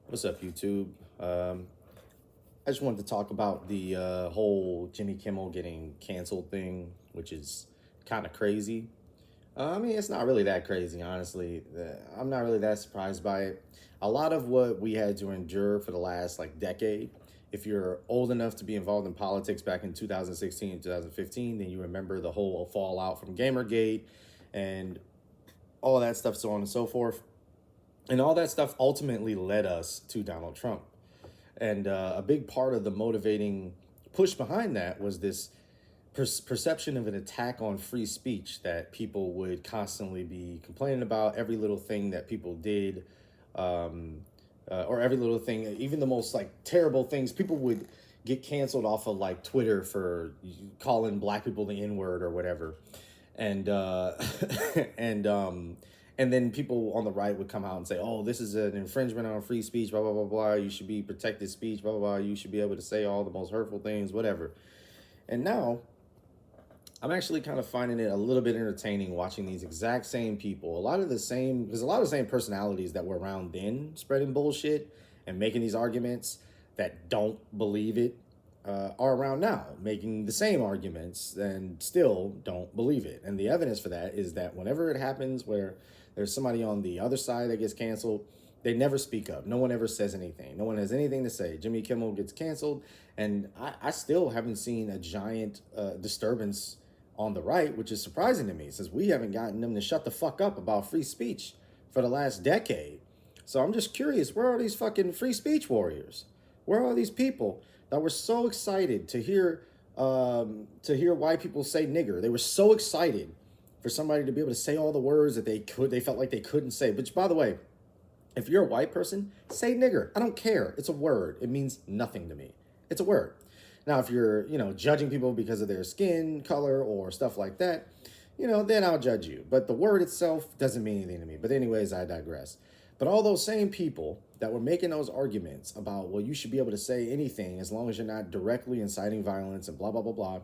What's up, YouTube? I just wanted to talk about the whole Jimmy Kimmel getting canceled thing, which is kind of crazy. I mean, it's not really that crazy, honestly. I'm not really that surprised by it. A lot of what we had to endure for the last like decade, if you're old enough to be involved in politics back in 2016 and 2015, then you remember the whole fallout from Gamergate and all that stuff, so on and so forth. And all that stuff ultimately led us to Donald Trump. And a big part of the motivating push behind that was this perception of an attack on free speech, that people would constantly be complaining about every little thing that people did, or every little thing, even the most like terrible things. People would get canceled off of like Twitter for calling black people the N word or whatever, and and and then people on the right would come out and say, "Oh, this is an infringement on free speech, blah blah blah blah. You should be protected speech, blah blah blah. You should be able to say all the most hurtful things, whatever." And now I'm actually kind of finding it a little bit entertaining watching these exact same people, a lot of the same, because a lot of the same personalities that were around then spreading bullshit and making these arguments that don't believe it, are around now making the same arguments and still don't believe it. And the evidence for that is that whenever it happens where there's somebody on the other side that gets canceled, they never speak up. No one ever says anything. No one has anything to say. Jimmy Kimmel gets canceled, and I still haven't seen a giant disturbance on the right, which is surprising to me since we haven't gotten them to shut the fuck up about free speech for the last decade. So I'm just curious, where are these fucking free speech warriors? Where are these people that were so excited to hear white people say nigger? They were so excited for somebody to be able to say all the words that they felt like they couldn't say. Which, by the way, if you're a white person, say nigger. I don't care. It's a word. It means nothing to me. It's a word. Now, if you're, judging people because of their skin color or stuff like that, then I'll judge you. But the word itself doesn't mean anything to me. But anyways, I digress. But all those same people that were making those arguments about, well, you should be able to say anything as long as you're not directly inciting violence and blah, blah, blah, blah,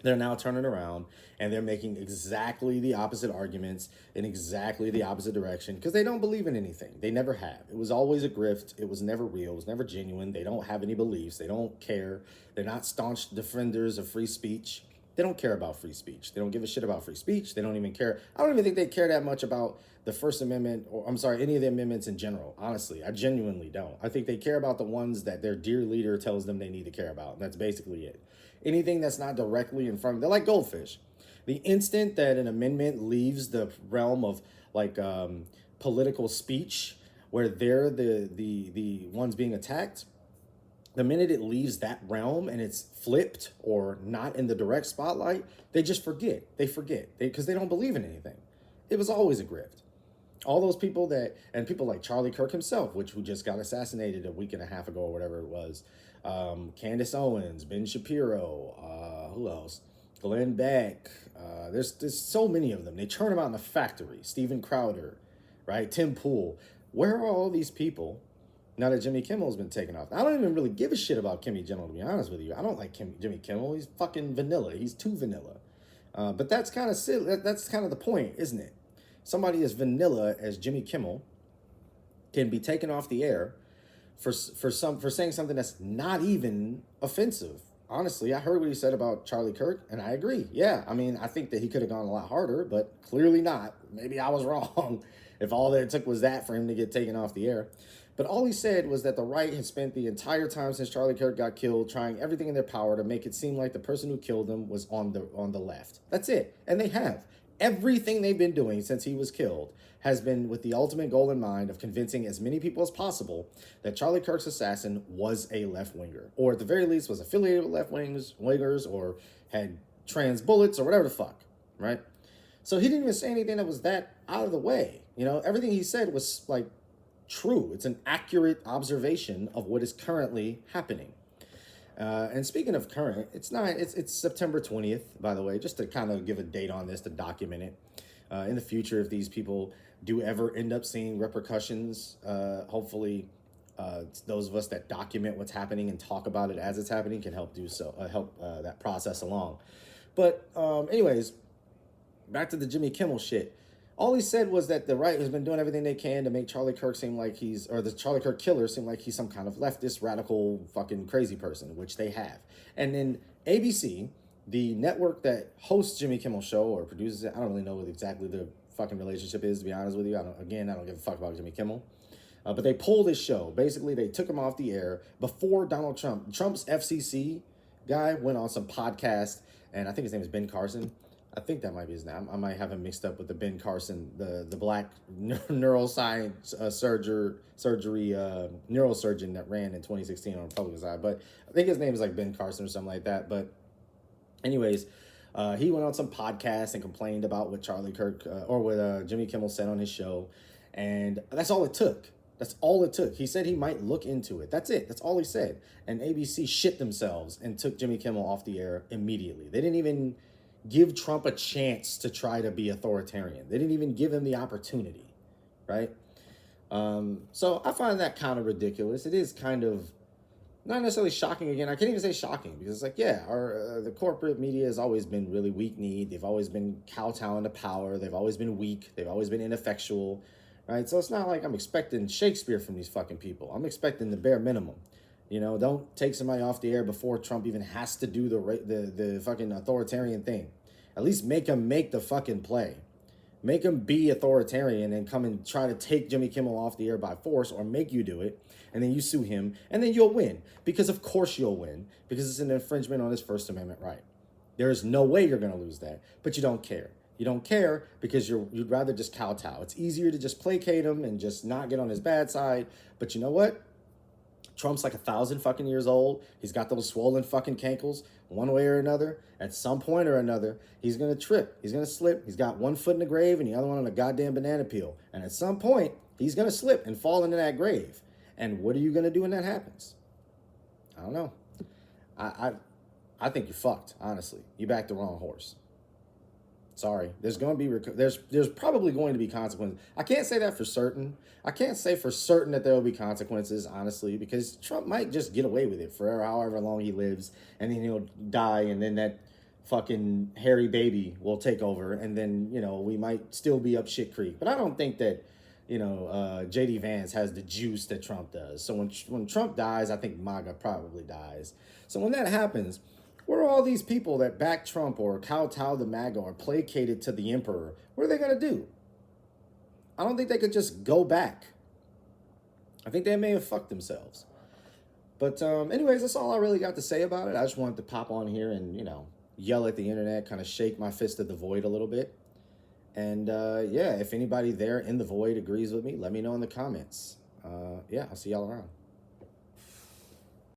they're now turning around and they're making exactly the opposite arguments in exactly the opposite direction because they don't believe in anything. They never have. It was always a grift. It was never real. It was never genuine. They don't have any beliefs. They don't care. They're not staunch defenders of free speech. They don't care about free speech. They don't give a shit about free speech. They don't even care. I don't even think they care that much about the First Amendment, or I'm sorry, any of the amendments in general. Honestly, I genuinely don't. I think they care about the ones that their dear leader tells them they need to care about. And that's basically it. Anything that's not directly in front of them, they're like goldfish. The instant that an amendment leaves the realm of like political speech, where they're the ones being attacked, the minute it leaves that realm and it's flipped or not in the direct spotlight, they just forget. They forget because they don't believe in anything. It was always a grift. All those people and people like Charlie Kirk himself, who just got assassinated a week and a half ago or whatever it was, Candace Owens, Ben Shapiro, who else? Glenn Beck. There's so many of them. They churn them out in the factory. Steven Crowder, right? Tim Pool. Where are all these people now that Jimmy Kimmel's been taken off? I don't even really give a shit about Kimmy Kimmel, to be honest with you. I don't like Jimmy Kimmel. He's fucking vanilla. He's too vanilla. But that's kind of silly. That's kind of the point, isn't it? Somebody as vanilla as Jimmy Kimmel can be taken off the air for saying something that's not even offensive. Honestly, I heard what he said about Charlie Kirk, and I agree. Yeah, I mean, I think that he could have gone a lot harder, but clearly not. Maybe I was wrong if all that it took was that for him to get taken off the air. But all he said was that the right had spent the entire time since Charlie Kirk got killed trying everything in their power to make it seem like the person who killed him was on the left. That's it. And they have. Everything they've been doing since he was killed has been with the ultimate goal in mind of convincing as many people as possible that Charlie Kirk's assassin was a left-winger, or at the very least was affiliated with left-wingers or had trans bullets or whatever the fuck, right? So he didn't even say anything that was that out of the way. Everything he said was like true. It's an accurate observation of what is currently happening. And speaking of current, it's September 20th, by the way, just to kind of give a date on this to document it. In the future, if these people do ever end up seeing repercussions, hopefully those of us that document what's happening and talk about it as it's happening can help that process along. But anyways, back to the Jimmy Kimmel shit. All he said was that the right has been doing everything they can to make Charlie Kirk seem like or the Charlie Kirk killer seem like he's some kind of leftist, radical, fucking crazy person, which they have. And then ABC, the network that hosts Jimmy Kimmel's show or produces it, I don't really know what exactly the fucking relationship is, to be honest with you. I don't give a fuck about Jimmy Kimmel. But they pulled his show. Basically, they took him off the air before Donald Trump. Trump's FCC guy went on some podcast, and I think his name is Ben Carson. I think that might be his name. I might have him mixed up with the Ben Carson, the black neuroscience surgery neurosurgeon that ran in 2016 on the Republican side. But I think his name is like Ben Carson or something like that. But anyways, he went on some podcast and complained about what Charlie Kirk or what Jimmy Kimmel said on his show. And that's all it took. That's all it took. He said he might look into it. That's it. That's all he said. And ABC shit themselves and took Jimmy Kimmel off the air immediately. They didn't even give Trump a chance to try to be authoritarian. They didn't even give him the opportunity, right? So I find that kind of ridiculous. It is kind of not necessarily shocking again. I can't even say shocking because it's like, yeah, the corporate media has always been really weak-kneed. They've always been kowtowing to power. They've always been weak. They've always been ineffectual, right? So it's not like I'm expecting Shakespeare from these fucking people. I'm expecting the bare minimum. You know, don't take somebody off the air before Trump even has to do the fucking authoritarian thing. At least make him make the fucking play. Make him be authoritarian and come and try to take Jimmy Kimmel off the air by force or make you do it. And then you sue him and then you'll win. Because of course you'll win. Because it's an infringement on his First Amendment right. There is no way you're going to lose that. But you don't care. You don't care because you'd rather just kowtow. It's easier to just placate him and just not get on his bad side. But you know what? Trump's like 1,000 fucking years old. He's got those swollen fucking cankles one way or another. At some point or another, he's going to trip. He's going to slip. He's got one foot in the grave and the other one on a goddamn banana peel. And at some point, he's going to slip and fall into that grave. And what are you going to do when that happens? I don't know. I think you're fucked, honestly. You backed the wrong horse. Sorry. There's going to be there's probably going to be consequences. I can't say that for certain. I can't say for certain that there will be consequences, honestly, because Trump might just get away with it for however long he lives, and then he'll die, and then that fucking hairy baby will take over, and then, you know, we might still be up shit creek. But I don't think that, you know, J.D. Vance has the juice that Trump does. So when Trump dies, I think MAGA probably dies. So when that happens, what are all these people that back Trump or kowtow the MAGA or placated to the emperor? What are they going to do? I don't think they could just go back. I think they may have fucked themselves. But anyways, that's all I really got to say about it. I just wanted to pop on here and, you know, yell at the internet, kind of shake my fist at the void a little bit. And yeah, if anybody there in the void agrees with me, let me know in the comments. Yeah, I'll see y'all around.